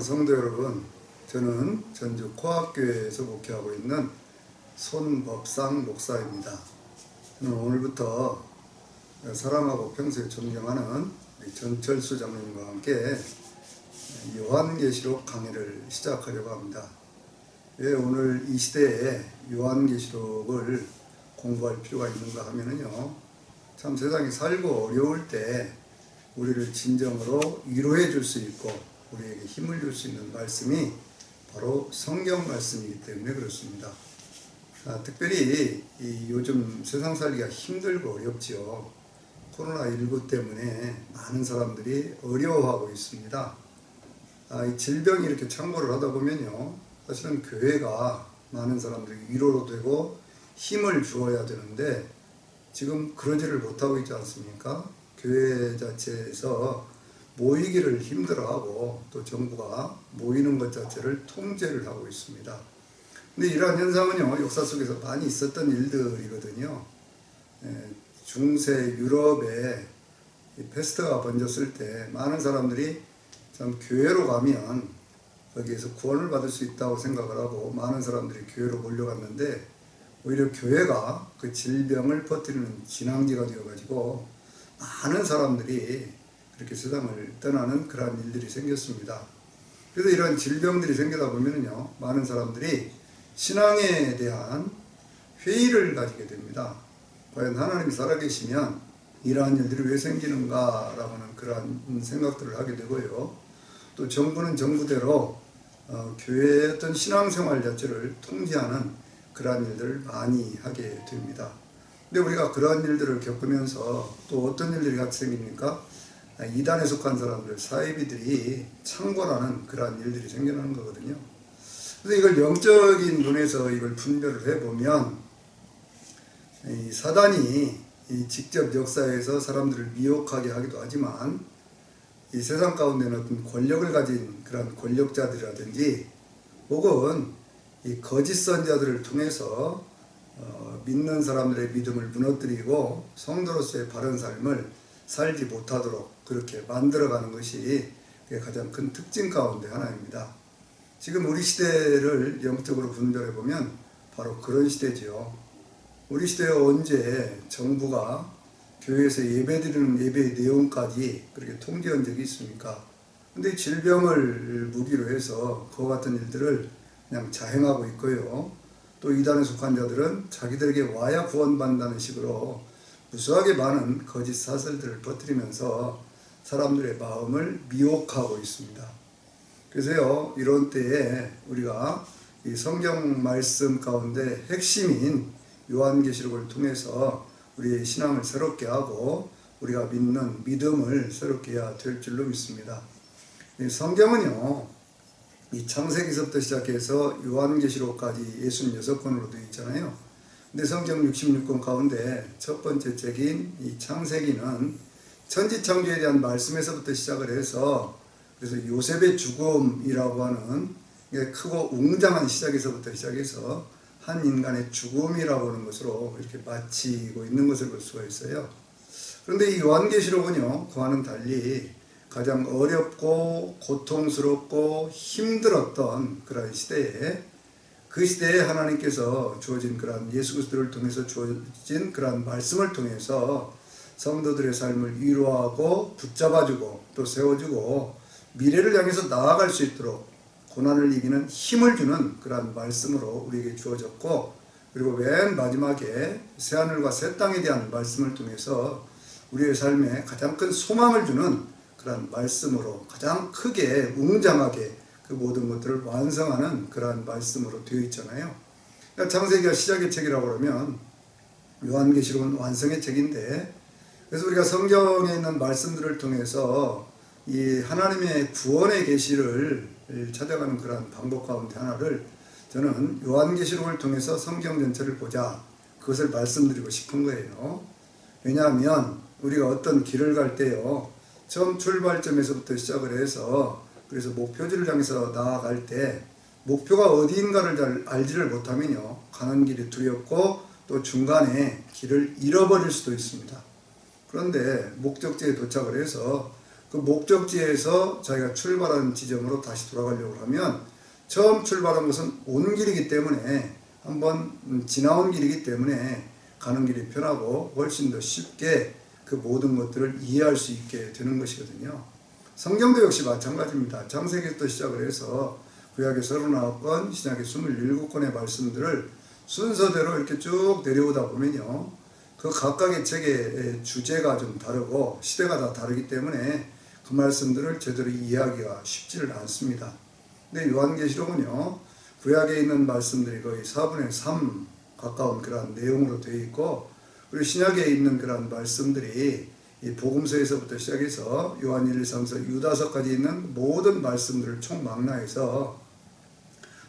성도 여러분, 저는 전주 코학교에서 목회하고 있는 손법상 목사입니다. 저는 오늘부터 사랑하고 평소에 존경하는 전철수 장로님과 함께 요한계시록 강의를 시작하려고 합니다. 왜 오늘 이 시대에 요한계시록을 공부할 필요가 있는가 하면요, 참 세상에 살고 어려울 때 우리를 진정으로 위로해 줄 수 있고 우리에게 힘을 줄 수 있는 말씀이 바로 성경 말씀이기 때문에 그렇습니다. 특별히 요즘 세상 살기가 힘들고 어렵지요. 코로나19 때문에 많은 사람들이 어려워하고 있습니다. 이 질병이 이렇게 창궐을 하다 보면요, 사실은 교회가 많은 사람들이 위로로 되고 힘을 주어야 되는데 지금 그러지를 못하고 있지 않습니까? 교회 자체에서 모이기를 힘들어하고 또 정부가 모이는 것 자체를 통제를 하고 있습니다. 근데 이러한 현상은요, 역사 속에서 많이 있었던 일들이거든요. 중세 유럽에 페스트가 번졌을 때 많은 사람들이 참 교회로 가면 거기에서 구원을 받을 수 있다고 생각을 하고 많은 사람들이 교회로 몰려갔는데 오히려 교회가 그 질병을 퍼뜨리는 진앙지가 되어가지고 많은 사람들이 그렇게 세상을 떠나는 그러한 일들이 생겼습니다. 그래서 이런 질병들이 생기다 보면요, 많은 사람들이 신앙에 대한 회의를 가지게 됩니다. 과연 하나님이 살아계시면 이러한 일들이 왜 생기는가라고는 그러한 생각들을 하게 되고요. 또 정부는 정부대로 교회의 어떤 신앙생활 자체를 통제하는 그러한 일들을 많이 하게 됩니다. 근데 우리가 그러한 일들을 겪으면서 또 어떤 일들이 같이 생깁니까? 이단에 속한 사람들, 사이비들이 창궐하는 그러한 일들이 생겨나는 거거든요. 그래서 이걸 영적인 눈에서 이걸 분별을 해보면 이 사단이 직접 역사에서 사람들을 미혹하게 하기도 하지만 이 세상 가운데는 어떤 권력을 가진 그런 권력자들이라든지 혹은 이 거짓 선자들을 통해서 믿는 사람들의 믿음을 무너뜨리고 성도로서의 바른 삶을 살지 못하도록 그렇게 만들어가는 것이 가장 큰 특징 가운데 하나입니다. 지금 우리 시대를 영적으로 분별해 보면 바로 그런 시대지요. 우리 시대에 언제 정부가 교회에서 예배드리는 예배의 내용까지 그렇게 통제한 적이 있습니까? 근데 질병을 무기로 해서 그와 같은 일들을 그냥 자행하고 있고요. 또 이단에 속한 자들은 자기들에게 와야 구원받는다는 식으로 무수하게 많은 거짓 사설들을 퍼뜨리면서 사람들의 마음을 미혹하고 있습니다. 그래서요, 이런 때에 우리가 이 성경 말씀 가운데 핵심인 요한계시록을 통해서 우리의 신앙을 새롭게 하고 우리가 믿는 믿음을 새롭게 해야 될 줄로 믿습니다. 이 성경은요, 이 창세기서부터 시작해서 요한계시록까지 66권으로 되어 있잖아요. 근데 성경 66권 가운데 첫 번째 책인 이 창세기는 천지창조에 대한 말씀에서부터 시작을 해서 그래서 요셉의 죽음이라고 하는 크고 웅장한 시작에서부터 시작해서 한 인간의 죽음이라고 하는 것으로 이렇게 마치고 있는 것을 볼 수가 있어요. 그런데 이 요한계시록은요, 그와는 달리 가장 어렵고 고통스럽고 힘들었던 그런 시대에 그 시대에 하나님께서 주어진 그런 예수 그리스도를 통해서 주어진 그런 말씀을 통해서 성도들의 삶을 위로하고 붙잡아주고 또 세워주고 미래를 향해서 나아갈 수 있도록 고난을 이기는 힘을 주는 그런 말씀으로 우리에게 주어졌고, 그리고 맨 마지막에 새하늘과 새 땅에 대한 말씀을 통해서 우리의 삶에 가장 큰 소망을 주는 그런 말씀으로 가장 크게 웅장하게 그 모든 것들을 완성하는 그러한 말씀으로 되어 있잖아요. 그러니까 창세기가 시작의 책이라고 그러면 요한계시록은 완성의 책인데, 그래서 우리가 성경에 있는 말씀들을 통해서 이 하나님의 구원의 계시를 찾아가는 그러한 방법 가운데 하나를 저는 요한계시록을 통해서 성경 전체를 보자, 그것을 말씀드리고 싶은 거예요. 왜냐하면 우리가 어떤 길을 갈 때요, 처음 출발점에서부터 시작을 해서 그래서 목표지를 향해서 나아갈 때 목표가 어디인가를 잘 알지를 못하면요, 가는 길이 두렵고 또 중간에 길을 잃어버릴 수도 있습니다. 그런데 목적지에 도착을 해서 그 목적지에서 자기가 출발한 지점으로 다시 돌아가려고 하면 처음 출발한 것은 온 길이기 때문에 한번 지나온 길이기 때문에 가는 길이 편하고 훨씬 더 쉽게 그 모든 것들을 이해할 수 있게 되는 것이거든요. 성경도 역시 마찬가지입니다. 창세기부터 시작을 해서 구약의 39권, 신약의 27권의 말씀들을 순서대로 이렇게 쭉 내려오다 보면요, 그 각각의 책의 주제가 좀 다르고 시대가 다 다르기 때문에 그 말씀들을 제대로 이해하기가 쉽지를 않습니다. 근데 요한계시록은요, 구약에 있는 말씀들이 거의 4분의 3 가까운 그런 내용으로 되어 있고, 그리고 신약에 있는 그런 말씀들이 이 복음서에서부터 시작해서 요한 1, 2, 3서 유다서까지 있는 모든 말씀들을 총망라해서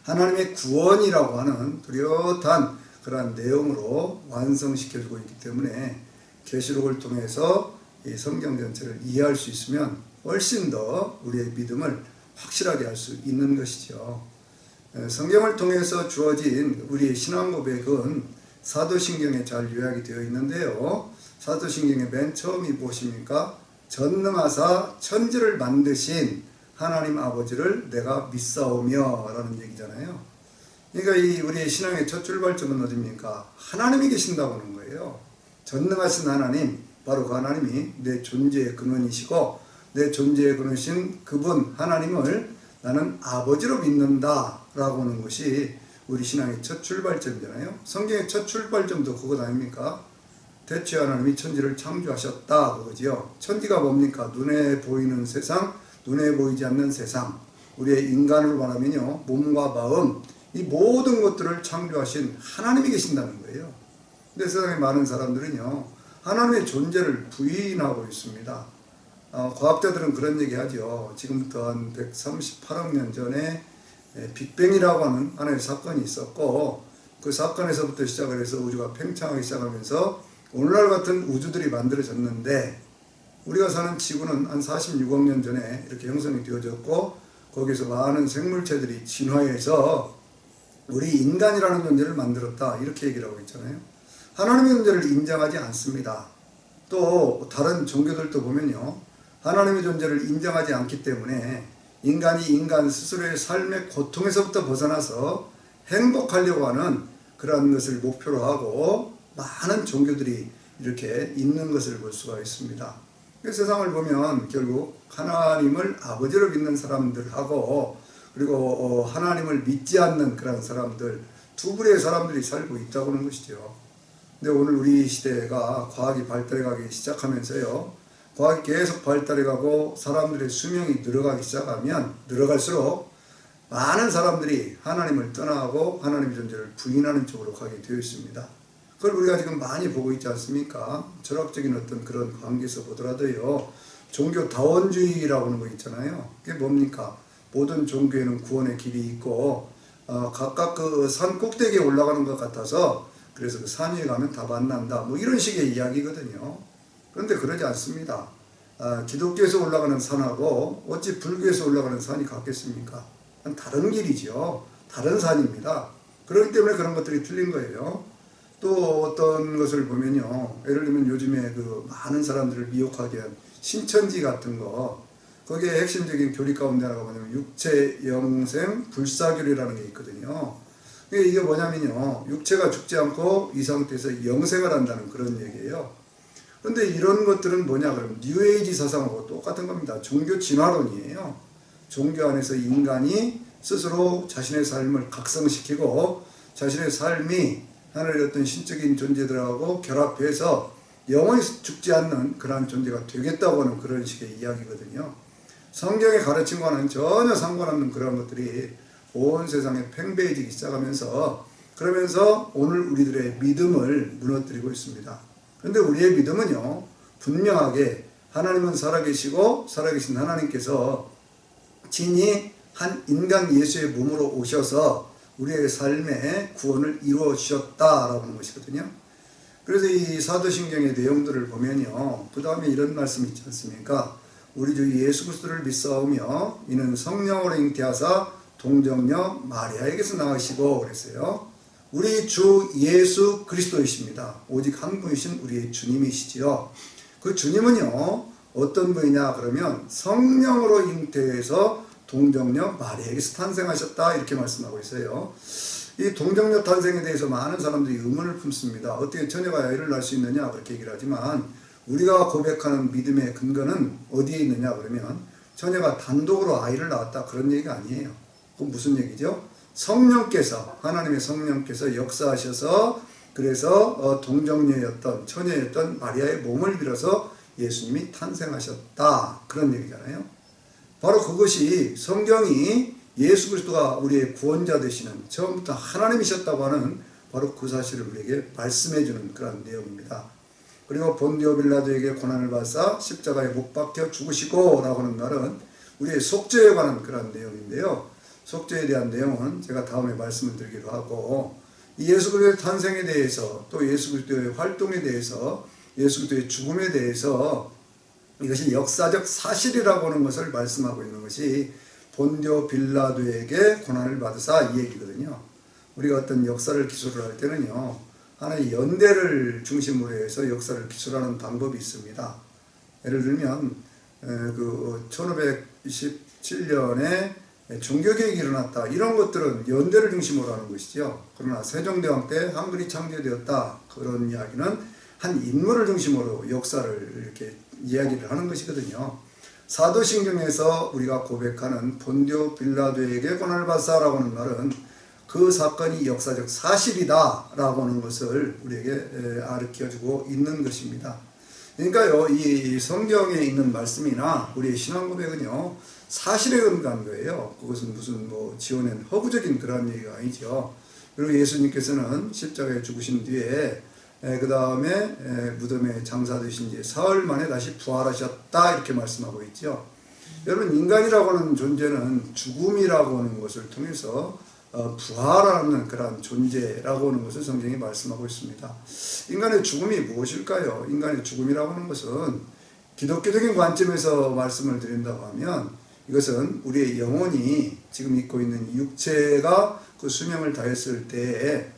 하나님의 구원이라고 하는 뚜렷한 그러한 내용으로 완성시켜주고 있기 때문에 계시록을 통해서 이 성경 전체를 이해할 수 있으면 훨씬 더 우리의 믿음을 확실하게 할 수 있는 것이죠. 성경을 통해서 주어진 우리의 신앙 고백은 사도신경에 잘 요약이 되어 있는데요. 사도신경의 맨 처음이 무엇입니까? 전능하사 천지를 만드신 하나님 아버지를 내가 믿사오며 라는 얘기잖아요. 그러니까 이 우리의 신앙의 첫 출발점은 어디입니까? 하나님이 계신다고 하는 거예요. 전능하신 하나님, 바로 그 하나님이 내 존재의 근원이시고 내 존재의 근원이신 그분 하나님을 나는 아버지로 믿는다 라고 하는 것이 우리 신앙의 첫 출발점이잖아요. 성경의 첫 출발점도 그것 아닙니까? 대체 하나님이 천지를 창조하셨다 그거지요. 천지가 뭡니까? 눈에 보이는 세상, 눈에 보이지 않는 세상, 우리의 인간으로 말하면요, 몸과 마음, 이 모든 것들을 창조하신 하나님이 계신다는 거예요. 근데 세상에 많은 사람들은요, 하나님의 존재를 부인하고 있습니다. 과학자들은 그런 얘기 하죠. 지금부터 한 138억 년 전에 빅뱅이라고 하는 하나의 사건이 있었고, 그 사건에서부터 시작을 해서 우주가 팽창하기 시작하면서 오늘날 같은 우주들이 만들어졌는데, 우리가 사는 지구는 한 46억 년 전에 이렇게 형성이 되어졌고, 거기서 많은 생물체들이 진화해서 우리 인간이라는 존재를 만들었다 이렇게 얘기를 하고 있잖아요. 하나님의 존재를 인정하지 않습니다. 또 다른 종교들도 보면요, 하나님의 존재를 인정하지 않기 때문에 인간이 인간 스스로의 삶의 고통에서부터 벗어나서 행복하려고 하는 그러한 것을 목표로 하고 많은 종교들이 이렇게 있는 것을 볼 수가 있습니다. 세상을 보면 결국 하나님을 아버지로 믿는 사람들하고 그리고 하나님을 믿지 않는 그런 사람들, 두 부류의 사람들이 살고 있다고 하는 것이죠. 근데 오늘 우리 시대가 과학이 발달해가기 시작하면서요, 과학이 계속 발달해가고 사람들의 수명이 늘어가기 시작하면 늘어갈수록 많은 사람들이 하나님을 떠나고 하나님의 존재를 부인하는 쪽으로 가게 되어 있습니다. 그걸 우리가 지금 많이 보고 있지 않습니까? 철학적인 어떤 그런 관계에서 보더라도요, 종교 다원주의라고 하는 거 있잖아요. 그게 뭡니까? 모든 종교에는 구원의 길이 있고 각각 그 산 꼭대기에 올라가는 것 같아서 그래서 그 산 위에 가면 다 만난다, 뭐 이런 식의 이야기거든요. 그런데 그러지 않습니다. 기독교에서 올라가는 산하고 어찌 불교에서 올라가는 산이 같겠습니까? 다른 길이죠. 다른 산입니다. 그렇기 때문에 그런 것들이 틀린 거예요. 또 어떤 것을 보면요, 예를 들면 요즘에 그 많은 사람들을 미혹하게 한 신천지 같은 거, 거기에 핵심적인 교리 가운데 하나가 뭐냐면 육체, 영생, 불사교리라는 게 있거든요. 이게 뭐냐면요, 육체가 죽지 않고 이 상태에서 영생을 한다는 그런 얘기예요. 그런데 이런 것들은 뭐냐 그러면 뉴에이지 사상하고 똑같은 겁니다. 종교 진화론이에요. 종교 안에서 인간이 스스로 자신의 삶을 각성시키고 자신의 삶이 하늘의 어떤 신적인 존재들하고 결합해서 영원히 죽지 않는 그러한 존재가 되겠다고 하는 그런 식의 이야기거든요. 성경의 가르침과는 전혀 상관없는 그런 것들이 온 세상에 팽배해지기 시작하면서, 그러면서 오늘 우리들의 믿음을 무너뜨리고 있습니다. 그런데 우리의 믿음은요, 분명하게 하나님은 살아계시고 살아계신 하나님께서 친히 한 인간 예수의 몸으로 오셔서 우리의 삶에 구원을 이루어 주셨다라고 하는 것이거든요. 그래서 이 사도신경의 내용들을 보면요, 그 다음에 이런 말씀이 있지 않습니까? 우리 주 예수 그리스도를 믿사오며 이는 성령으로 잉태하사 동정녀 마리아에게서 나으시고 그랬어요. 우리 주 예수 그리스도이십니다. 오직 한 분이신 우리의 주님이시지요. 그 주님은요 어떤 분이냐 그러면 성령으로 잉태해서 동정녀 마리아에게서 탄생하셨다 이렇게 말씀하고 있어요. 이 동정녀 탄생에 대해서 많은 사람들이 의문을 품습니다. 어떻게 처녀가 아이를 낳을 수 있느냐 그렇게 얘기를 하지만 우리가 고백하는 믿음의 근거는 어디에 있느냐 그러면 처녀가 단독으로 아이를 낳았다 그런 얘기가 아니에요. 그건 무슨 얘기죠? 성령께서 하나님의 성령께서 역사하셔서 그래서 동정녀였던 처녀였던 마리아의 몸을 빌어서 예수님이 탄생하셨다 그런 얘기잖아요. 바로 그것이 성경이 예수 그리스도가 우리의 구원자 되시는 처음부터 하나님이셨다고 하는 바로 그 사실을 우리에게 말씀해 주는 그런 내용입니다. 그리고 본디오 빌라도에게 고난을 받사 십자가에 못 박혀 죽으시고 라고 하는 말은 우리의 속죄에 관한 그런 내용인데요. 속죄에 대한 내용은 제가 다음에 말씀을 드리기로 하고 이 예수 그리스도의 탄생에 대해서 또 예수 그리스도의 활동에 대해서 예수 그리스도의 죽음에 대해서 이것이 역사적 사실이라고 하는 것을 말씀하고 있는 것이 본디오 빌라도에게 고난을 받으사 이 얘기거든요. 우리가 어떤 역사를 기술을 할 때는요 하나의 연대를 중심으로 해서 역사를 기술하는 방법이 있습니다. 예를 들면 1527년에 종교개혁이 일어났다 이런 것들은 연대를 중심으로 하는 것이죠. 그러나 세종대왕 때 한글이 창제되었다 그런 이야기는 한 인물을 중심으로 역사를 이렇게 이야기를 하는 것이거든요. 사도신경에서 우리가 고백하는 본디오 빌라도에게 고난을 받사라고 하는 말은 그 사건이 역사적 사실이다 라고 하는 것을 우리에게 가르쳐주고 있는 것입니다. 그러니까요 이 성경에 있는 말씀이나 우리의 신앙 고백은요 사실에 근거한 거예요. 그것은 무슨 지어낸 허구적인 그런 얘기가 아니죠. 그리고 예수님께서는 십자가에 죽으신 뒤에 그 다음에 무덤에 장사되신 지 사흘 만에 다시 부활하셨다 이렇게 말씀하고 있죠. 여러분 인간이라고 하는 존재는 죽음이라고 하는 것을 통해서 부활하는 그런 존재라고 하는 것을 성경이 말씀하고 있습니다. 인간의 죽음이 무엇일까요? 인간의 죽음이라고 하는 것은 기독교적인 관점에서 말씀을 드린다고 하면 이것은 우리의 영혼이 지금 입고 있는 육체가 그 수명을 다했을 때에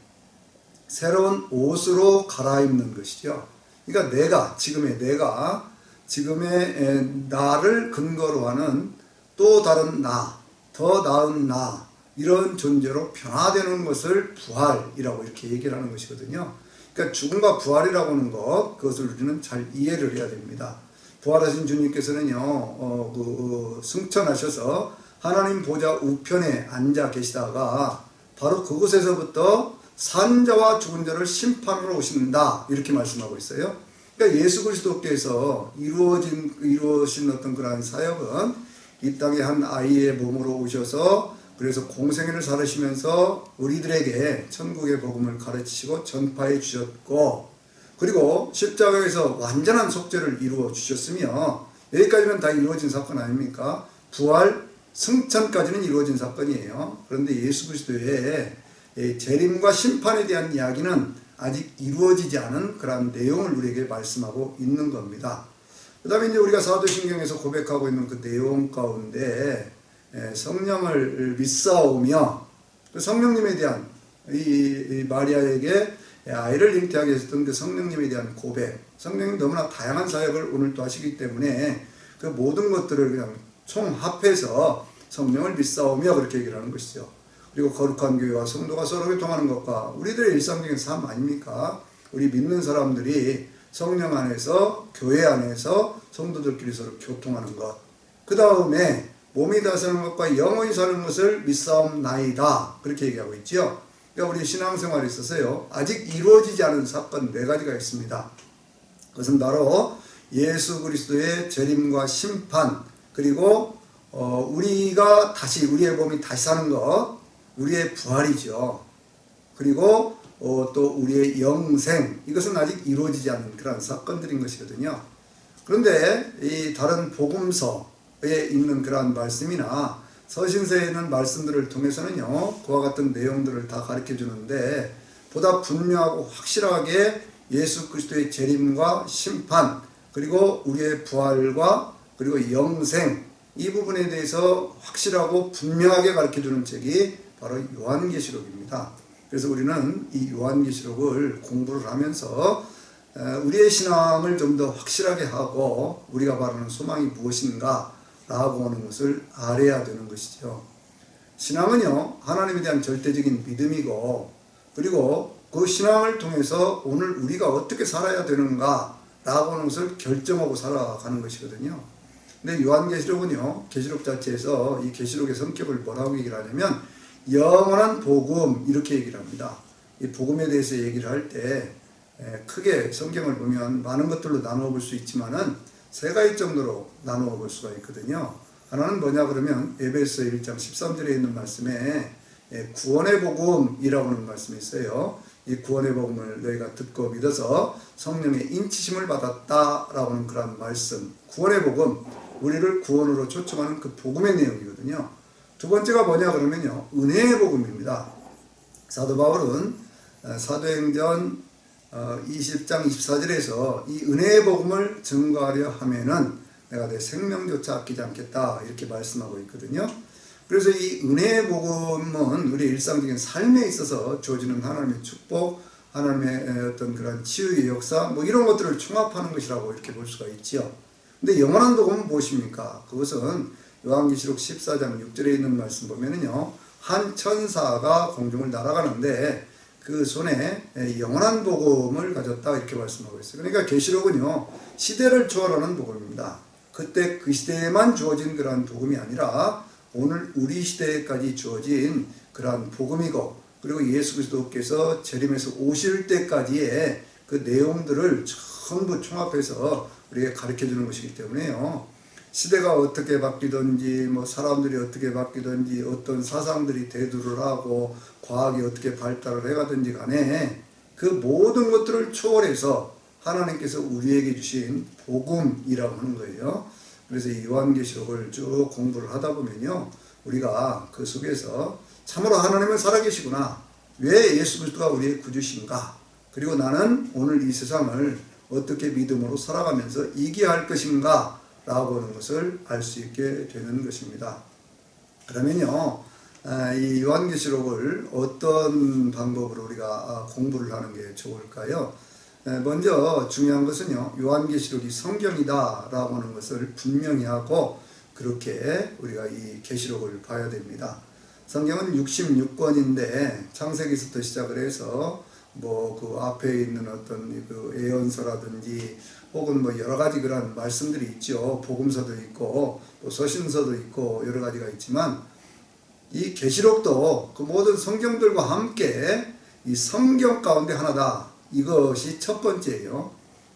새로운 옷으로 갈아입는 것이죠. 그러니까 지금의 나를 근거로 하는 또 다른 나, 더 나은 나 이런 존재로 변화되는 것을 부활이라고 이렇게 얘기를 하는 것이거든요. 그러니까 죽음과 부활이라고 하는 그것을 우리는 잘 이해를 해야 됩니다. 부활하신 주님께서는요, 승천하셔서 하나님 보좌 우편에 앉아 계시다가 바로 그곳에서부터 산자와 죽은 자를 심판하러 오신다 이렇게 말씀하고 있어요. 그러니까 예수 그리스도께서 이루어진 어떤 그러한 사역은 이 땅에 한 아이의 몸으로 오셔서 그래서 공생애를 살으시면서 우리들에게 천국의 복음을 가르치시고 전파해 주셨고 그리고 십자가에서 완전한 속죄를 이루어 주셨으며 여기까지는 다 이루어진 사건 아닙니까? 부활, 승천까지는 이루어진 사건이에요. 그런데 예수 그리스도의 재림과 심판에 대한 이야기는 아직 이루어지지 않은 그런 내용을 우리에게 말씀하고 있는 겁니다. 그 다음에 이제 우리가 사도신경에서 고백하고 있는 그 내용 가운데 성령을 믿사오며 그 성령님에 대한 이 마리아에게 아이를 잉태하게 했던 그 성령님에 대한 고백, 성령님 너무나 다양한 사역을 오늘 또 하시기 때문에 그 모든 것들을 그냥 총합해서 성령을 믿사오며 그렇게 얘기를 하는 것이죠. 그리고 거룩한 교회와 성도가 서로 교통하는 것과 우리들의 일상적인 삶 아닙니까? 우리 믿는 사람들이 성령 안에서 교회 안에서 성도들끼리 서로 교통하는 것, 그 다음에 몸이 다 사는 것과 영원히 사는 것을 믿사옵나이다 그렇게 얘기하고 있죠. 그러니까 우리 신앙생활에 있어서요 아직 이루어지지 않은 사건 4가지가 있습니다. 그것은 바로 예수 그리스도의 재림과 심판, 그리고 우리가 다시 우리의 몸이 다시 사는 것, 우리의 부활이죠. 그리고 또 우리의 영생, 이것은 아직 이루어지지 않은 그런 사건들인 것이거든요. 그런데 이 다른 복음서에 있는 그러한 말씀이나 서신서에 있는 말씀들을 통해서는요 그와 같은 내용들을 다 가르쳐 주는데 보다 분명하고 확실하게 예수 그리스도의 재림과 심판, 그리고 우리의 부활과 그리고 영생, 이 부분에 대해서 확실하고 분명하게 가르쳐주는 책이 바로 요한계시록입니다. 그래서 우리는 이 요한계시록을 공부를 하면서 우리의 신앙을 좀 더 확실하게 하고 우리가 바라는 소망이 무엇인가 라고 하는 것을 알아야 되는 것이죠. 신앙은요, 하나님에 대한 절대적인 믿음이고, 그리고 그 신앙을 통해서 오늘 우리가 어떻게 살아야 되는가 라고 하는 것을 결정하고 살아가는 것이거든요. 근데 요한계시록은요, 계시록 자체에서 이 계시록의 성격을 뭐라고 얘기를 하냐면 영원한 복음 이렇게 얘기를 합니다. 이 복음에 대해서 얘기를 할 때 크게 성경을 보면 많은 것들로 나누어 볼 수 있지만은 세 가지 정도로 나누어 볼 수가 있거든요. 하나는 뭐냐 그러면 에베소 1장 13절에 있는 말씀에 구원의 복음이라고 하는 말씀이 있어요. 이 구원의 복음을 너희가 듣고 믿어서 성령의 인치심을 받았다라고 하는 그런 말씀. 구원의 복음, 우리를 구원으로 초청하는 그 복음의 내용이거든요. 두 번째가 뭐냐 그러면요, 은혜의 복음입니다. 사도 바울은 사도행전 20장 24절에서 이 은혜의 복음을 증거하려 하면은 내가 내 생명조차 아끼지 않겠다 이렇게 말씀하고 있거든요. 그래서 이 은혜의 복음은 우리 일상적인 삶에 있어서 주어지는 하나님의 축복, 하나님의 어떤 그런 치유의 역사 뭐 이런 것들을 총합하는 것이라고 이렇게 볼 수가 있죠. 근데 영원한 복음은 무엇입니까? 그것은 요한계시록 14장 6절에 있는 말씀 보면은요, 한 천사가 공중을 날아가는데 그 손에 영원한 복음을 가졌다 이렇게 말씀하고 있어요. 그러니까 계시록은요, 시대를 초월하는 복음입니다. 그때 그 시대에만 주어진 그러한 복음이 아니라 오늘 우리 시대까지 주어진 그러한 복음이고, 그리고 예수 그리스도께서 재림해서 오실 때까지의 그 내용들을 전부 총합해서 우리에게 가르쳐주는 것이기 때문에요, 시대가 어떻게 바뀌든지 뭐 사람들이 어떻게 바뀌든지 어떤 사상들이 대두를 하고 과학이 어떻게 발달을 해가든지 간에 그 모든 것들을 초월해서 하나님께서 우리에게 주신 복음이라고 하는 거예요. 그래서 이 요한계시록을 쭉 공부를 하다 보면요, 우리가 그 속에서 참으로 하나님은 살아계시구나, 왜 예수 그리스도가 우리의 구주신가, 그리고 나는 오늘 이 세상을 어떻게 믿음으로 살아가면서 이겨야 할 것인가 라고 하는 것을 알 수 있게 되는 것입니다. 그러면요, 이 요한계시록을 어떤 방법으로 우리가 공부를 하는 게 좋을까요? 먼저 중요한 것은요, 요한계시록이 성경이다 라고 하는 것을 분명히 하고 그렇게 우리가 이 계시록을 봐야 됩니다. 성경은 66권인데 창세기부터 시작을 해서 뭐 그 앞에 있는 어떤 그 예언서라든지 혹은 뭐 여러 가지 그런 말씀들이 있죠. 복음서도 있고 또 서신서도 있고 여러 가지가 있지만 이 계시록도 그 모든 성경들과 함께 이 성경 가운데 하나다. 이것이 첫 번째예요.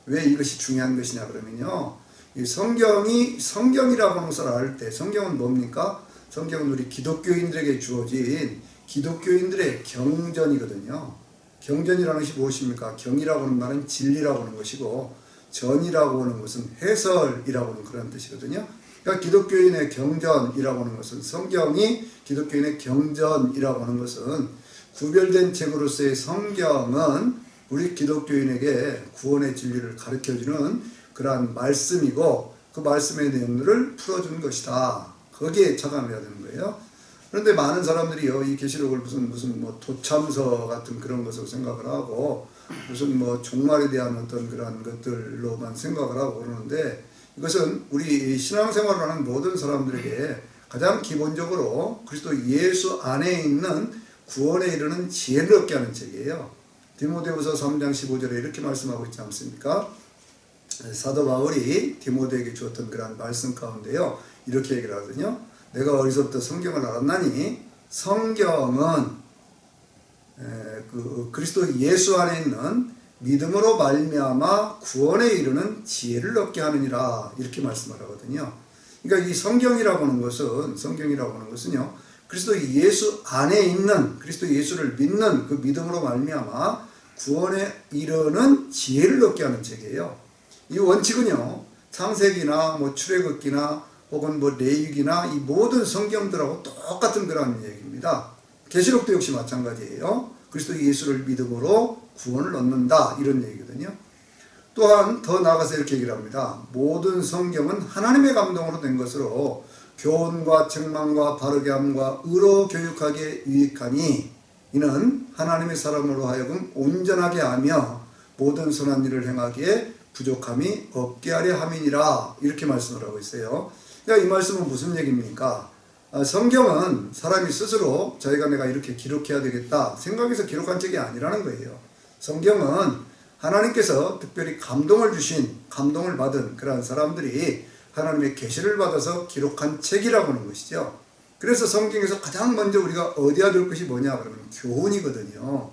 왜 이것이 중요한 것이냐 그러면요, 이 성경이 성경이라고 하는 것을 알 때, 성경은 뭡니까? 성경은 우리 기독교인들에게 주어진 기독교인들의 경전이거든요. 경전이라는 것이 무엇입니까? 경이라고 하는 말은 진리라고 하는 것이고, 전이라고 하는 것은 해설이라고 하는 그런 뜻이거든요. 그러니까 기독교인의 경전이라고 하는 것은, 성경이 기독교인의 경전이라고 하는 것은 구별된 책으로서의 성경은 우리 기독교인에게 구원의 진리를 가르쳐주는 그러한 말씀이고, 그 말씀의 내용들을 풀어주는 것이다. 거기에 착안해야 되는 거예요. 그런데 많은 사람들이요, 이 계시록을 무슨 뭐 도참서 같은 그런 것으로 생각을 하고 무슨 뭐 종말에 대한 어떤 그런 것들로만 생각을 하고 그러는데, 이것은 우리 신앙생활을 하는 모든 사람들에게 가장 기본적으로 그리스도 예수 안에 있는 구원에 이르는 지혜를 얻게 하는 책이에요. 디모데후서 3장 15절에 이렇게 말씀하고 있지 않습니까? 사도 바울이 디모데에게 주었던 그런 말씀 가운데요, 이렇게 얘기를 하거든요. 내가 어디서부터 성경을 알았나니 성경은 그 그리스도 예수 안에 있는 믿음으로 말미암아 구원에 이르는 지혜를 얻게 하느니라, 이렇게 말씀을 하거든요. 그러니까 이 성경이라고 하는 것은요, 그리스도 예수 안에 있는, 그리스도 예수를 믿는 그 믿음으로 말미암아 구원에 이르는 지혜를 얻게 하는 책이에요. 이 원칙은요, 창세기나 뭐 출애굽기나 혹은 뭐 레위기나 이 모든 성경들하고 똑같은 그런 얘기입니다. 계시록도 역시 마찬가지예요. 그리스도 예수를 믿음으로 구원을 얻는다, 이런 얘기거든요. 또한 더 나아가서 이렇게 얘기를 합니다. 모든 성경은 하나님의 감동으로 된 것으로 교훈과 책망과 바르게 함과 의로 교육하기에 유익하니 이는 하나님의 사람으로 하여금 온전하게 하며 모든 선한 일을 행하기에 부족함이 없게 하려 함이니라. 이렇게 말씀을 하고 있어요. 그러니까 이 말씀은 무슨 얘기입니까? 성경은 사람이 스스로 자기가 내가 이렇게 기록해야 되겠다 생각해서 기록한 책이 아니라는 거예요. 성경은 하나님께서 특별히 감동을 주신, 감동을 받은 그러한 사람들이 하나님의 계시를 받아서 기록한 책이라고 하는 것이죠. 그래서 성경에서 가장 먼저 우리가 얻어야 될 것이 뭐냐 그러면 교훈이거든요.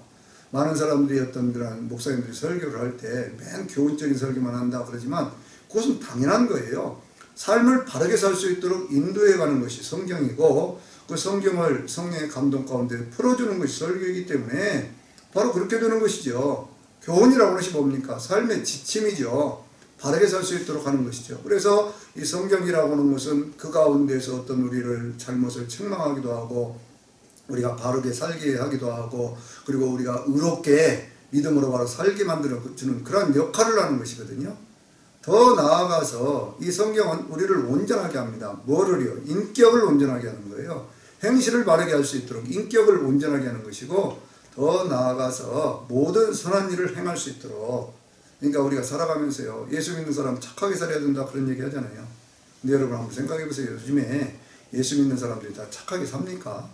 많은 사람들이 어떤 그런 목사님들이 설교를 할 때 맨 교훈적인 설교만 한다 그러지만 그것은 당연한 거예요. 삶을 바르게 살 수 있도록 인도해 가는 것이 성경이고 그 성경을 성령의 감동 가운데 풀어주는 것이 설교이기 때문에 바로 그렇게 되는 것이죠. 교훈이라고 하는 것이 뭡니까? 삶의 지침이죠. 바르게 살 수 있도록 하는 것이죠. 그래서 이 성경이라고 하는 것은 그 가운데서 어떤 우리를 잘못을 책망하기도 하고 우리가 바르게 살게 하기도 하고 그리고 우리가 의롭게 믿음으로 바로 살게 만들어주는 그런 역할을 하는 것이거든요. 더 나아가서 이 성경은 우리를 온전하게 합니다. 뭐를요? 인격을 온전하게 하는 거예요. 행실을 바르게 할 수 있도록 인격을 온전하게 하는 것이고 더 나아가서 모든 선한 일을 행할 수 있도록 그러니까 우리가 살아가면서요. 예수 믿는 사람 착하게 살아야 된다 그런 얘기 하잖아요. 근데 여러분 한번 생각해 보세요. 요즘에 예수 믿는 사람들이 다 착하게 삽니까?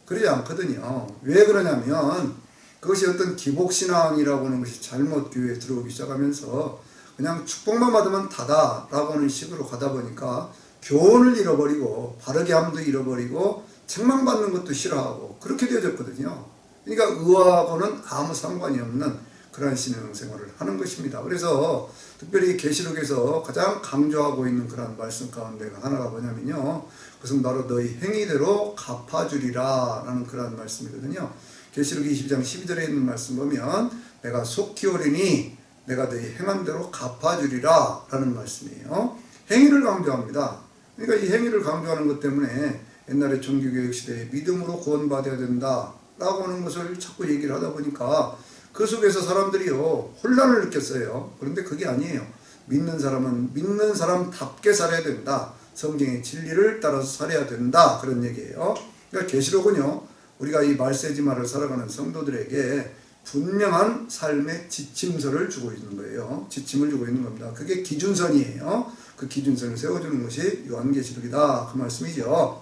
그러지 않거든요. 왜 그러냐면 그것이 어떤 기복신앙이라고 하는 것이 잘못 교회에 들어오기 시작하면서 그냥 축복만 받으면 다다라고 하는 식으로 가다 보니까 교훈을 잃어버리고 바르게 함도 잃어버리고 책망받는 것도 싫어하고 그렇게 되어졌거든요. 그러니까 의하고는 아무 상관이 없는 그러한 신앙생활을 하는 것입니다. 그래서 특별히 계시록에서 가장 강조하고 있는 그런 말씀 가운데가 하나가 뭐냐면요. 그것은 바로 너희 행위대로 갚아주리라 라는 그런 말씀이거든요. 계시록 22장 12절에 있는 말씀 보면 내가 속히 오리니 내가 너희 행한 대로 갚아주리라 라는 말씀이에요. 행위를 강조합니다. 그러니까 이 행위를 강조하는 것 때문에 옛날에 종교개혁 시대에 믿음으로 구원받아야 된다 라고 하는 것을 자꾸 얘기를 하다 보니까 그 속에서 사람들이요 혼란을 느꼈어요. 그런데 그게 아니에요. 믿는 사람은 믿는 사람답게 살아야 된다. 성경의 진리를 따라서 살아야 된다. 그런 얘기예요. 그러니까 계시록은요 우리가 이 말세지마를 살아가는 성도들에게 분명한 삶의 지침서를 주고 있는 거예요. 지침을 주고 있는 겁니다. 그게 기준선이에요. 그 기준선을 세워주는 것이 요한계시록이다. 그 말씀이죠.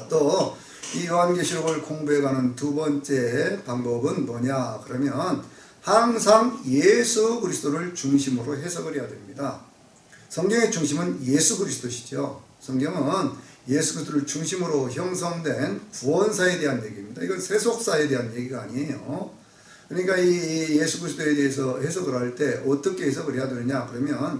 또 이 요한계시록을 공부해가는 두 번째 방법은 뭐냐 그러면 항상 예수 그리스도를 중심으로 해석을 해야 됩니다. 성경의 중심은 예수 그리스도시죠. 성경은 예수 그리스도를 중심으로 형성된 구원사에 대한 얘기입니다. 이건 세속사에 대한 얘기가 아니에요. 그러니까 이 예수 그리스도에 대해서 해석을 할 때 어떻게 해석을 해야 되느냐 그러면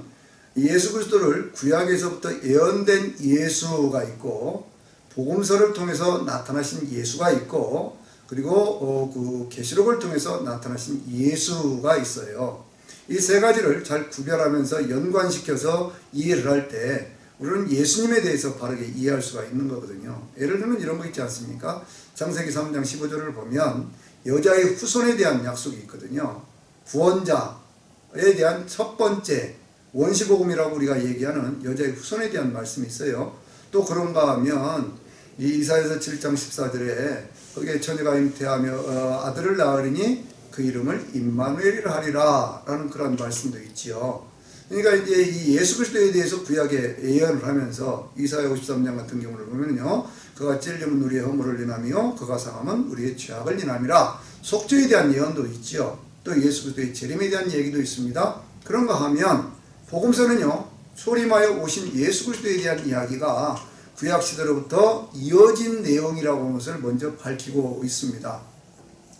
예수 그리스도를 구약에서부터 예언된 예수가 있고 복음서를 통해서 나타나신 예수가 있고 그리고 그 계시록을 통해서 나타나신 예수가 있어요. 이 세 가지를 잘 구별하면서 연관시켜서 이해를 할 때 우리는 예수님에 대해서 바르게 이해할 수가 있는 거거든요. 예를 들면 이런 거 있지 않습니까? 창세기 3장 15절을 보면 여자의 후손에 대한 약속이 있거든요. 구원자에 대한 첫 번째 원시복음이라고 우리가 얘기하는 여자의 후손에 대한 말씀이 있어요. 또 그런가 하면 이 이사야서 7장 14절에 거기에 처녀가 잉태하며 아들을 낳으리니 그 이름을 임마누엘이라 하리라 라는 그런 말씀도 있지요. 그러니까 이제 이 예수 그리스도에 대해서 구약에 예언을 하면서 이사야 53장 같은 경우를 보면요. 그가 찔림은 우리의 허물을 인하며 그가 상함은 우리의 죄악을 인함이라 속죄에 대한 예언도 있지요. 또 예수 그리스도의 재림에 대한 얘기도 있습니다. 그런가 하면 복음서는요. 소림하여 오신 예수 그리스도에 대한 이야기가 구약 시대로부터 이어진 내용이라고 하는 것을 먼저 밝히고 있습니다.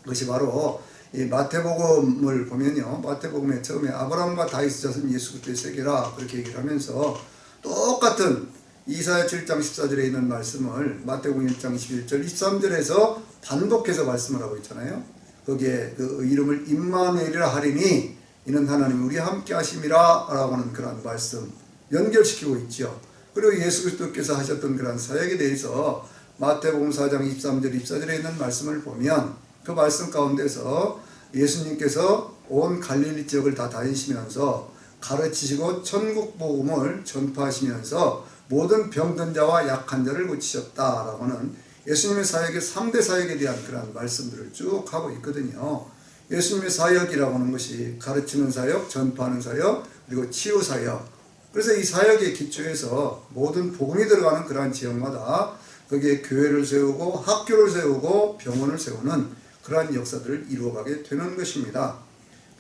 그것이 바로 이 마태복음을 보면요. 마태복음에 처음에 아브라함과 다윗의 자손 예수 그리스도의 세계라 그렇게 얘기를 하면서 똑같은 이사야 7장 14절에 있는 말씀을 마태복음 1장 21절 23절에서 반복해서 말씀을 하고 있잖아요. 거기에 그 이름을 임마누엘이라 하리니 이는 하나님 우리 함께 하심이라 라고 하는 그런 말씀 연결시키고 있죠. 그리고 예수 그리스도께서 하셨던 그런 사역에 대해서 마태복음 4장 23절 24절에 있는 말씀을 보면 그 말씀 가운데서 예수님께서 온 갈릴리 지역을 다 다니시면서 가르치시고 천국 복음을 전파하시면서 모든 병든 자와 약한 자를 고치셨다라고는 예수님의 사역의 3대 사역에 대한 그런 말씀들을 쭉 하고 있거든요. 예수님의 사역이라고 하는 것이 가르치는 사역, 전파하는 사역, 그리고 치유 사역. 그래서 이 사역의 기초에서 모든 복음이 들어가는 그러한 지역마다 거기에 교회를 세우고 학교를 세우고 병원을 세우는 그러한 역사들을 이루어가게 되는 것입니다.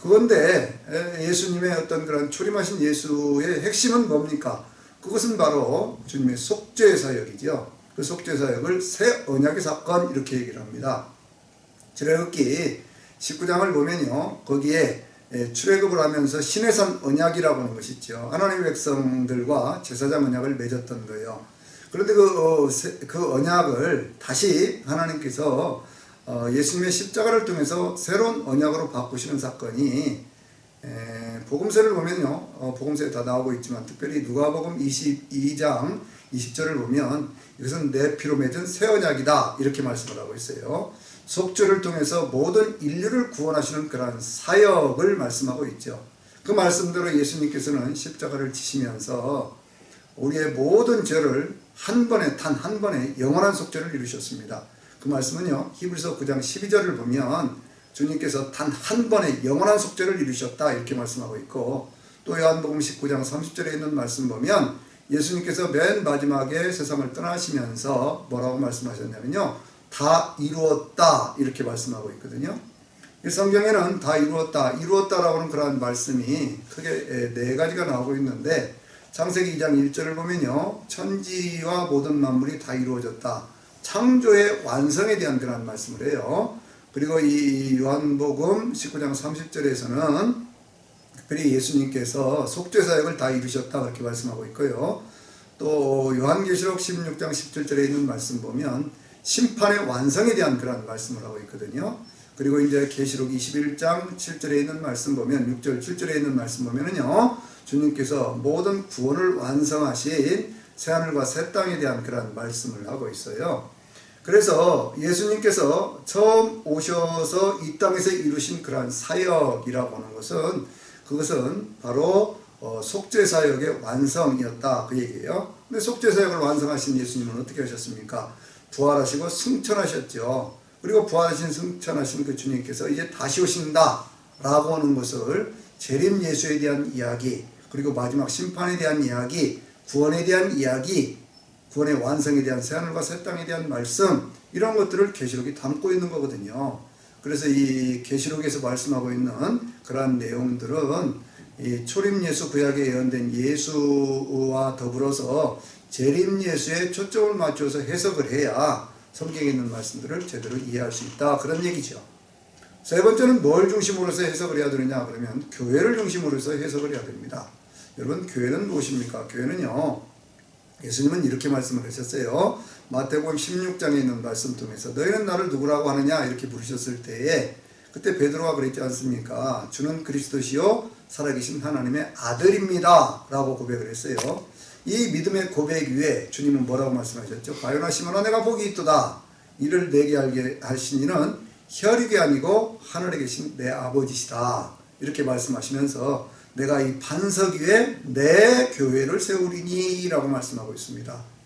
그런데 예수님의 어떤 그런 초림하신 예수의 핵심은 뭡니까? 그것은 바로 주님의 속죄 사역이죠. 그 속죄 사역을 새 언약의 사건 이렇게 얘기를 합니다. 출애굽기 19장을 보면요, 거기에 출애굽을 하면서 시내산 언약이라고 하는 것이 있죠. 하나님의 백성들과 제사장 언약을 맺었던 거예요. 그런데 그 언약을 다시 하나님께서 예수님의 십자가를 통해서 새로운 언약으로 바꾸시는 사건이 복음서를 보면요, 복음서에 다 나오고 있지만 특별히 누가복음 22장 20절을 보면 이것은 내 피로 맺은 새 언약이다 이렇게 말씀을 하고 있어요. 속죄를 통해서 모든 인류를 구원하시는 그러한 사역을 말씀하고 있죠. 그 말씀대로 예수님께서는 십자가를 지시면서 우리의 모든 죄를 한 번에 단 한 번에 영원한 속죄를 이루셨습니다. 그 말씀은요, 히브리서 9장 12절을 보면 주님께서 단 한 번에 영원한 속죄를 이루셨다 이렇게 말씀하고 있고, 또 요한복음 19장 30절에 있는 말씀 보면 예수님께서 맨 마지막에 세상을 떠나시면서 뭐라고 말씀하셨냐면요, 다 이루었다 이렇게 말씀하고 있거든요. 이 성경에는 다 이루었다라고 하는 그러한 말씀이 크게 네 가지가 나오고 있는데, 창세기 2장 1절을 보면요, 천지와 모든 만물이 다 이루어졌다, 창조의 완성에 대한 그런 말씀을 해요. 그리고 이 요한복음 19장 30절에서는 특별히 예수님께서 속죄 사역을 다 이루셨다 그렇게 말씀하고 있고요. 또 요한계시록 16장 17절에 있는 말씀 보면 심판의 완성에 대한 그런 말씀을 하고 있거든요. 그리고 이제 계시록 21장 7절에 있는 말씀 보면 6절 7절에 있는 말씀 보면은요, 주님께서 모든 구원을 완성하신 새하늘과 새 땅에 대한 그런 말씀을 하고 있어요. 그래서 예수님께서 처음 오셔서 이 땅에서 이루신 그러한 사역이라고 하는 것은 그것은 바로 속죄 사역의 완성이었다 그 얘기예요. 근데 속죄 사역을 완성하신 예수님은 어떻게 하셨습니까? 부활하시고 승천하셨죠. 그리고 부활하신 승천하신 그 주님께서 이제 다시 오신다 라고 하는 것을 재림 예수에 대한 이야기, 그리고 마지막 심판에 대한 이야기, 구원에 대한 이야기, 구원의 완성에 대한 새하늘과 새 땅에 대한 말씀, 이런 것들을 계시록이 담고 있는 거거든요. 그래서 이 계시록에서 말씀하고 있는 그러한 내용들은 이 초림 예수 구약에 예언된 예수와 더불어서 재림 예수에 초점을 맞춰서 해석을 해야 성경에 있는 말씀들을 제대로 이해할 수 있다 그런 얘기죠. 세 번째는 뭘 중심으로 해서 해석을 해야 되느냐 그러면 교회를 중심으로 해서 해석을 해야 됩니다. 여러분, 교회는 무엇입니까? 교회는요, 예수님은 이렇게 말씀을 하셨어요. 마태복음 16장에 있는 말씀 통해서 너희는 나를 누구라고 하느냐 이렇게 부르셨을 때에 그때 베드로가 그랬지 않습니까? 주는 그리스도시요 살아계신 하나님의 아들입니다 라고 고백을 했어요. 이 믿음의 고백 위에 주님은 뭐라고 말씀하셨죠? 바요나 시몬아 내가 복이 있도다. 이를 내게 알게 하신 이는 혈육이 아니고 하늘에 계신 내 아버지시다 이렇게 말씀하시면서 내가 이 반석 위에 내 교회를 세우리니 라고 말씀하고 있습니다.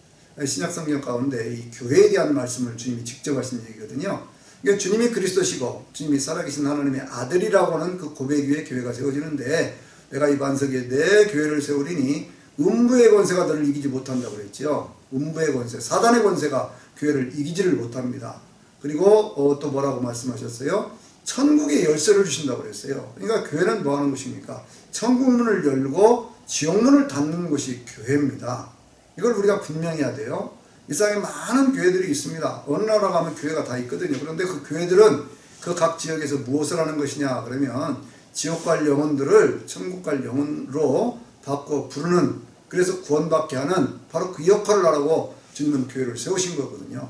신약성경 가운데 이 교회에 대한 말씀을 주님이 직접 하신 얘기거든요. 그러니까 주님이 그리스도시고 주님이 살아계신 하나님의 아들이라고 하는 그 고백 위에 교회가 세워지는데, 내가 이 반석 위에 내 교회를 세우리니 음부의 권세가 너를 이기지 못한다고 그랬죠. 음부의 권세, 사단의 권세가 교회를 이기지를 못합니다. 그리고 또 뭐라고 말씀하셨어요? 천국의 열쇠를 주신다고 그랬어요. 그러니까 교회는 뭐 하는 것입니까? 천국 문을 열고 지옥 문을 닫는 것이 교회입니다. 이걸 우리가 분명히 해야 돼요. 이 세상에 많은 교회들이 있습니다. 어느 나라 가면 교회가 다 있거든요. 그런데 그 교회들은 그 각 지역에서 무엇을 하는 것이냐 그러면 지옥 갈 영혼들을 천국 갈 영혼으로 바꿔 부르는, 그래서 구원받게 하는 바로 그 역할을 하라고 주님은 교회를 세우신 거거든요.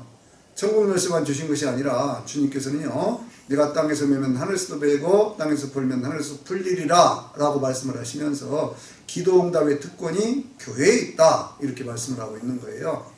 천국 열쇠만 주신 것이 아니라 주님께서는요, 내가 땅에서 매면 하늘에서도 매고 땅에서 풀면 하늘에서 풀리리라 라고 말씀을 하시면서 기도 응답의 특권이 교회에 있다 이렇게 말씀을 하고 있는 거예요.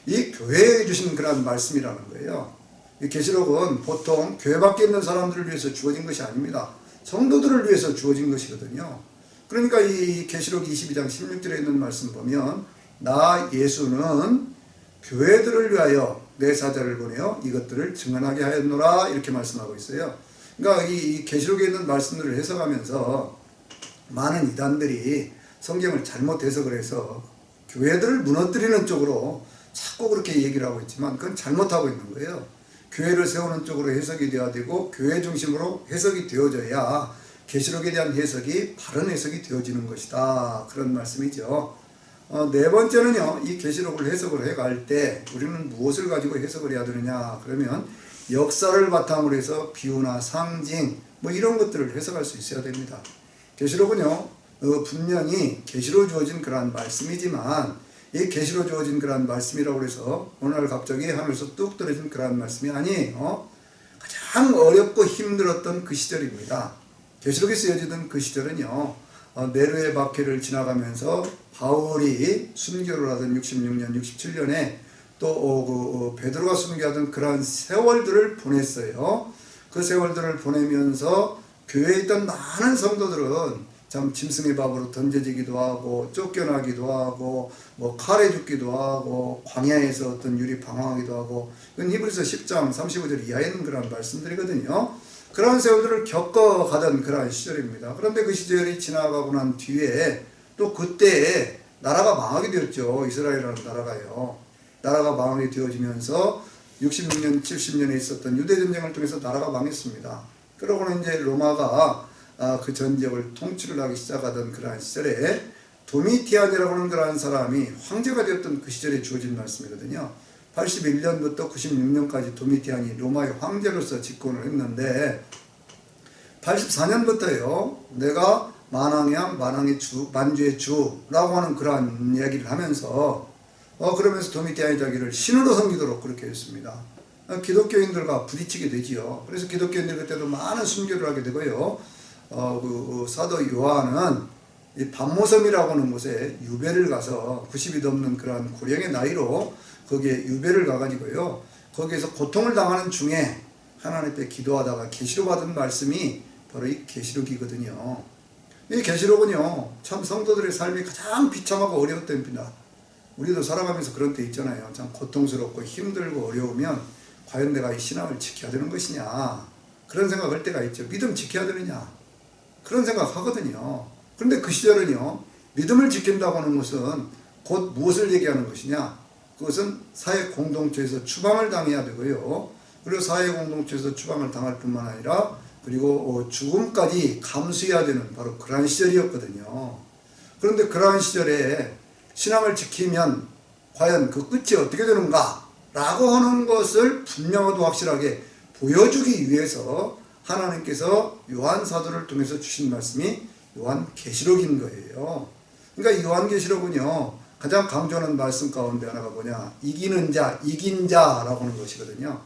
이 교회에 주신 그런 말씀이라는 거예요. 이 계시록은 보통 교회 밖에 있는 사람들을 위해서 주어진 것이 아닙니다. 성도들을 위해서 주어진 것이거든요. 그러니까 이 계시록 22장 16절에 있는 말씀 보면 나 예수는 교회들을 위하여 내 사자를 보내어 이것들을 증언하게 하였노라 이렇게 말씀하고 있어요. 그러니까 이 계시록에 있는 말씀들을 해석하면서 많은 이단들이 성경을 잘못 해석을 해서 교회들을 무너뜨리는 쪽으로 자꾸 그렇게 얘기를 하고 있지만 그건 잘못하고 있는 거예요. 교회를 세우는 쪽으로 해석이 되어야 되고 교회 중심으로 해석이 되어져야 계시록에 대한 해석이 바른 해석이 되어지는 것이다. 그런 말씀이죠. 네 번째는요. 이 계시록을 해석을 해갈 때 우리는 무엇을 가지고 해석을 해야 되느냐 그러면 역사를 바탕으로 해서 비유나 상징 뭐 이런 것들을 해석할 수 있어야 됩니다. 계시록은요. 분명히 계시로 주어진 그러한 말씀이지만 이 계시로 주어진 그러한 말씀이라고 해서 어느 날 갑자기 하늘에서 뚝 떨어진 그러한 말씀이 아니에요. 가장 어렵고 힘들었던 그 시절입니다. 계시록이 쓰여지던 그 시절은요. 네로의 박해를 지나가면서 바울이 순교를 하던 66년, 67년에 또 베드로가 순교하던 그러한 세월들을 보냈어요. 그 세월들을 보내면서 교회에 있던 많은 성도들은 참 짐승의 밥으로 던져지기도 하고 쫓겨나기도 하고 뭐 칼에 죽기도 하고 광야에서 어떤 유리 방황하기도 하고 이건 히브리서 10장 35절 이하에 있는 그런 말씀들이거든요. 그런 세월들을 겪어가던 그런 시절입니다. 그런데 그 시절이 지나가고 난 뒤에 또 그때에 나라가 망하게 되었죠. 이스라엘이라는 나라가요. 나라가 망하게 되어지면서 66년 70년에 있었던 유대전쟁을 통해서 나라가 망했습니다. 그러고는 이제 로마가 그 전 지역을 통치를 하기 시작하던 그러한 시절에 도미티안이라고 하는 그러한 사람이 황제가 되었던 그 시절에 주어진 말씀이거든요. 81년부터 96년까지 도미티안이 로마의 황제로서 집권을 했는데 84년부터요. 내가 만왕의 왕, 만왕의 주, 만주의 주라고 하는 그러한 이야기를 하면서 그러면서 도미티안이 자기를 신으로 섬기도록 그렇게 했습니다. 기독교인들과 부딪히게 되지요. 그래서 기독교인들 그때도 많은 순교를 하게 되고요. 그 사도 요한은 이 반모섬이라고 하는 곳에 유배를 가서 90이 넘는 그러한 고령의 나이로 거기에 유배를 가가지고요. 거기에서 고통을 당하는 중에 하나님 앞에 기도하다가 계시로 받은 말씀이 바로 이 계시록이거든요. 이 계시록은요. 참 성도들의 삶이 가장 비참하고 어려울 때입니다. 우리도 살아가면서 그런 때 있잖아요. 참 고통스럽고 힘들고 어려우면 과연 내가 이 신앙을 지켜야 되는 것이냐 그런 생각할 때가 있죠. 믿음 지켜야 되느냐 그런 생각 하거든요. 그런데 그 시절은요. 믿음을 지킨다고 하는 것은 곧 무엇을 얘기하는 것이냐 그것은 사회 공동체에서 추방을 당해야 되고요. 그리고 사회 공동체에서 추방을 당할 뿐만 아니라 그리고 죽음까지 감수해야 되는 바로 그러한 시절이었거든요. 그런데 그러한 시절에 신앙을 지키면 과연 그 끝이 어떻게 되는가 라고 하는 것을 분명하고 확실하게 보여주기 위해서 하나님께서 요한 사도를 통해서 주신 말씀이 요한 계시록인 거예요. 그러니까 요한 계시록은요. 가장 강조하는 말씀 가운데 하나가 뭐냐 이기는 자, 이긴 자라고 하는 것이거든요.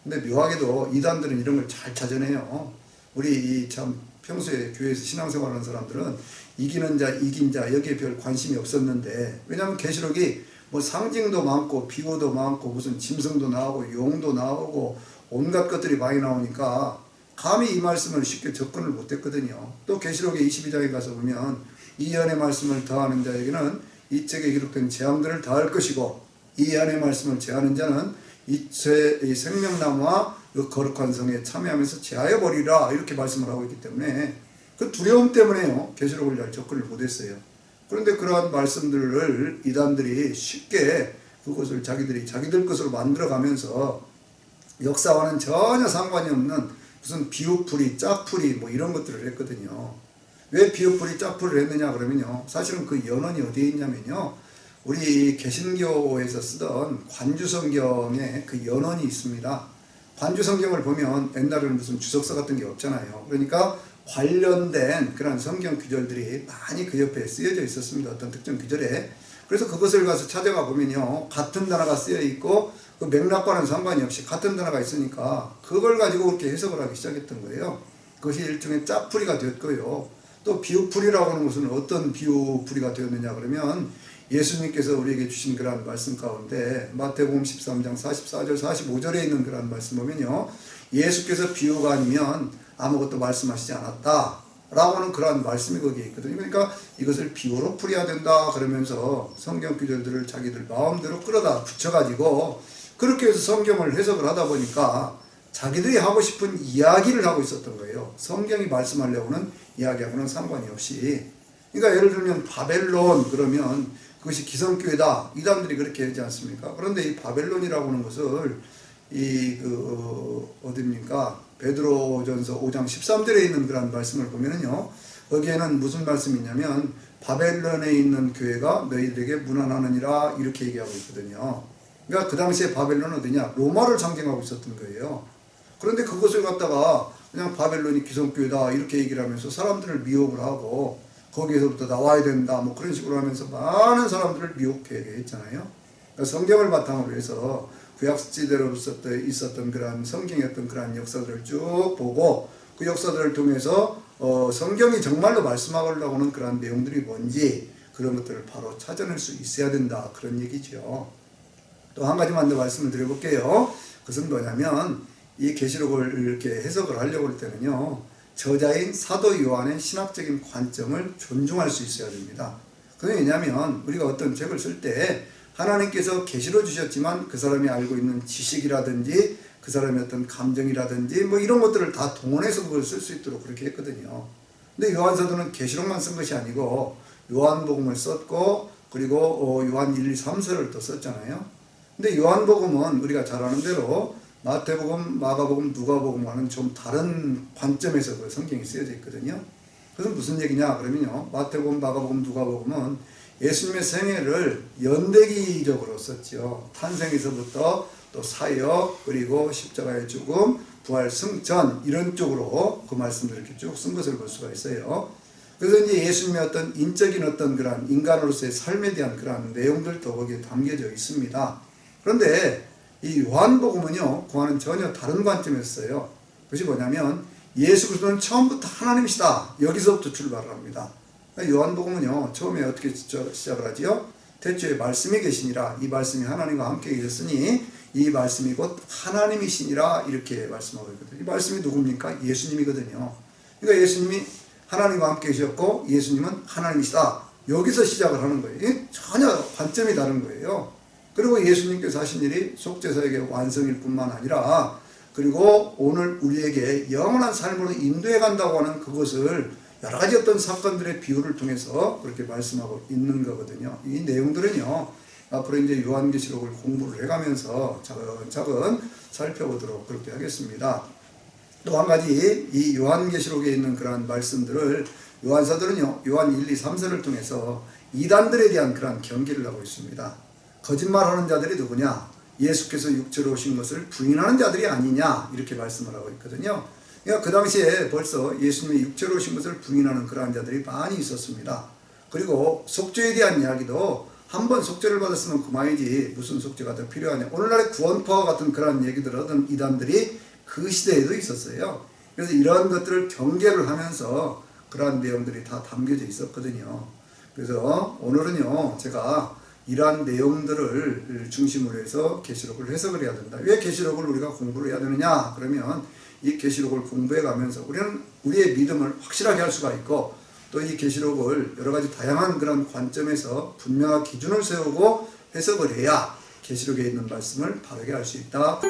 근데 묘하게도 이단들은 이런 걸 잘 찾아내요. 우리 참 평소에 교회에서 신앙생활하는 사람들은 이기는 자, 이긴 자 여기에 별 관심이 없었는데 왜냐하면 계시록이 뭐 상징도 많고 비유도 많고 무슨 짐승도 나오고 용도 나오고 온갖 것들이 많이 나오니까 감히 이 말씀을 쉽게 접근을 못했거든요. 또 계시록의 22장에 가서 보면 이 예언의 말씀을 더하는 자에게는 이 책에 기록된 재앙들을 더할 것이고 이 예언의 말씀을 제하는 자는 이 생명나무와 그 거룩한 성에 참여하면서 제하여 버리라 이렇게 말씀을 하고 있기 때문에 그 두려움 때문에요. 계시록을 잘 접근을 못했어요. 그런데 그러한 말씀들을 이단들이 쉽게 그것을 자기들 것으로 만들어가면서 역사와는 전혀 상관이 없는 무슨 비유풀이, 짝풀이 뭐 이런 것들을 했거든요. 왜 비유풀이, 짝풀을 했느냐 그러면요. 사실은 그 연원이 어디에 있냐면요. 우리 개신교에서 쓰던 관주성경에 그 연원이 있습니다. 관주성경을 보면 옛날에는 무슨 주석서 같은 게 없잖아요. 그러니까 관련된 그런 성경 구절들이 많이 그 옆에 쓰여져 있었습니다. 어떤 특정 구절에. 그래서 그것을 가서 찾아가 보면요. 같은 단어가 쓰여 있고 그 맥락과는 상관이 없이 같은 단어가 있으니까 그걸 가지고 그렇게 해석을 하기 시작했던 거예요. 그것이 일종의 짝풀이가 되었고요. 또 비유풀이라고 하는 것은 어떤 비유풀이가 되었느냐 그러면 예수님께서 우리에게 주신 그러한 말씀 가운데 마태복음 13장 44절 45절에 있는 그러한 말씀 보면요. 예수께서 비유가 아니면 아무것도 말씀하시지 않았다 라고 하는 그러한 말씀이 거기에 있거든요. 그러니까 이것을 비유로 풀어야 된다 그러면서 성경 구절들을 자기들 마음대로 끌어다 붙여가지고 그렇게 해서 성경을 해석을 하다 보니까 자기들이 하고 싶은 이야기를 하고 있었던 거예요. 성경이 말씀하려고는 이야기하고는 상관이 없이. 그러니까 예를 들면 바벨론 그러면 그것이 기성교회다. 이단들이 그렇게 하지 않습니까? 그런데 이 바벨론이라고 하는 것을 어딥니까? 베드로전서 5장 13절에 있는 그런 말씀을 보면은요. 거기에는 무슨 말씀이 있냐면 바벨론에 있는 교회가 너희들에게 문안하느니라 이렇게 얘기하고 있거든요. 그러니까 그 당시에 바벨론은 어디냐? 로마를 상징하고 있었던 거예요. 그런데 그것을 갖다가 그냥 바벨론이 기성교회다 이렇게 얘기를 하면서 사람들을 미혹을 하고 거기에서부터 나와야 된다 뭐 그런 식으로 하면서 많은 사람들을 미혹하게 했잖아요. 그러니까 성경을 바탕으로 해서 구약시대로 있었던 그러한 성경의 어떤 그러한 역사들을 쭉 보고 그 역사들을 통해서 성경이 정말로 말씀하려고 하는 그러한 내용들이 뭔지 그런 것들을 바로 찾아낼 수 있어야 된다 그런 얘기죠. 또 한 가지만 더 말씀을 드려볼게요. 그것은 뭐냐면 이 계시록을 이렇게 해석을 하려고 할 때는요. 저자인 사도 요한의 신학적인 관점을 존중할 수 있어야 됩니다. 그게 왜냐하면 우리가 어떤 책을 쓸 때 하나님께서 계시로 주셨지만 그 사람이 알고 있는 지식이라든지 그 사람의 어떤 감정이라든지 뭐 이런 것들을 다 동원해서 그걸 쓸 수 있도록 그렇게 했거든요. 근데 요한사도는 계시록만 쓴 것이 아니고 요한복음을 썼고 그리고 요한 1, 2, 3서를 또 썼잖아요. 근데 요한복음은 우리가 잘 아는 대로 마태복음, 마가복음, 누가복음과는 좀 다른 관점에서 그 성경이 쓰여져 있거든요. 그것은 무슨 얘기냐 그러면요. 마태복음, 마가복음, 누가복음은 예수님의 생애를 연대기적으로 썼죠. 탄생에서부터 또 사역, 그리고 십자가의 죽음, 부활, 승천 이런 쪽으로 그 말씀들을 이렇게 쭉 쓴 것을 볼 수가 있어요. 그래서 이제 예수님의 어떤 인적인 어떤 그런 인간으로서의 삶에 대한 그런 내용들도 거기에 담겨져 있습니다. 그런데 이 요한복음은요, 그와는 전혀 다른 관점에서 써요. 그것이 뭐냐면 예수 그리스도는 처음부터 하나님이시다. 여기서부터 출발을 합니다. 요한복음은요, 처음에 어떻게 시작을 하지요? 태초에 말씀이 계시니라. 이 말씀이 하나님과 함께 계셨으니 이 말씀이 곧 하나님이시니라. 이렇게 말씀하고 있거든요. 이 말씀이 누굽니까? 예수님이거든요. 그러니까 예수님이 하나님과 함께 계셨고 예수님은 하나님이시다. 여기서 시작을 하는 거예요. 이게 전혀 관점이 다른 거예요. 그리고 예수님께서 하신 일이 속죄사역의 완성일 뿐만 아니라 그리고 오늘 우리에게 영원한 삶으로 인도해 간다고 하는 그것을 여러 가지 어떤 사건들의 비유를 통해서 그렇게 말씀하고 있는 거거든요. 이 내용들은요, 앞으로 이제 요한계시록을 공부를 해가면서 차근차근 살펴보도록 그렇게 하겠습니다. 또 한 가지 이 요한계시록에 있는 그러한 말씀들을 요한사들은요, 요한 1, 2, 3서를 통해서 이단들에 대한 그러한 경계를 하고 있습니다. 거짓말하는 자들이 누구냐? 예수께서 육체로 오신 것을 부인하는 자들이 아니냐? 이렇게 말씀을 하고 있거든요. 그러니까 그 당시에 벌써 예수님이 육체로 오신 것을 부인하는 그러한 자들이 많이 있었습니다. 그리고 속죄에 대한 이야기도 한 번 속죄를 받았으면 그만이지 무슨 속죄가 더 필요하냐. 오늘날의 구원파와 같은 그런 얘기들을 하던 이단들이 그 시대에도 있었어요. 그래서 이러한 것들을 경계를 하면서 그러한 내용들이 다 담겨져 있었거든요. 그래서 오늘은요, 제가 이러한 내용들을 중심으로 해서 계시록을 해석을 해야 된다. 왜 계시록을 우리가 공부를 해야 되느냐? 그러면 이 계시록을 공부해 가면서 우리는 우리의 믿음을 확실하게 할 수가 있고 또 이 계시록을 여러 가지 다양한 그런 관점에서 분명한 기준을 세우고 해석을 해야 계시록에 있는 말씀을 바르게 할 수 있다.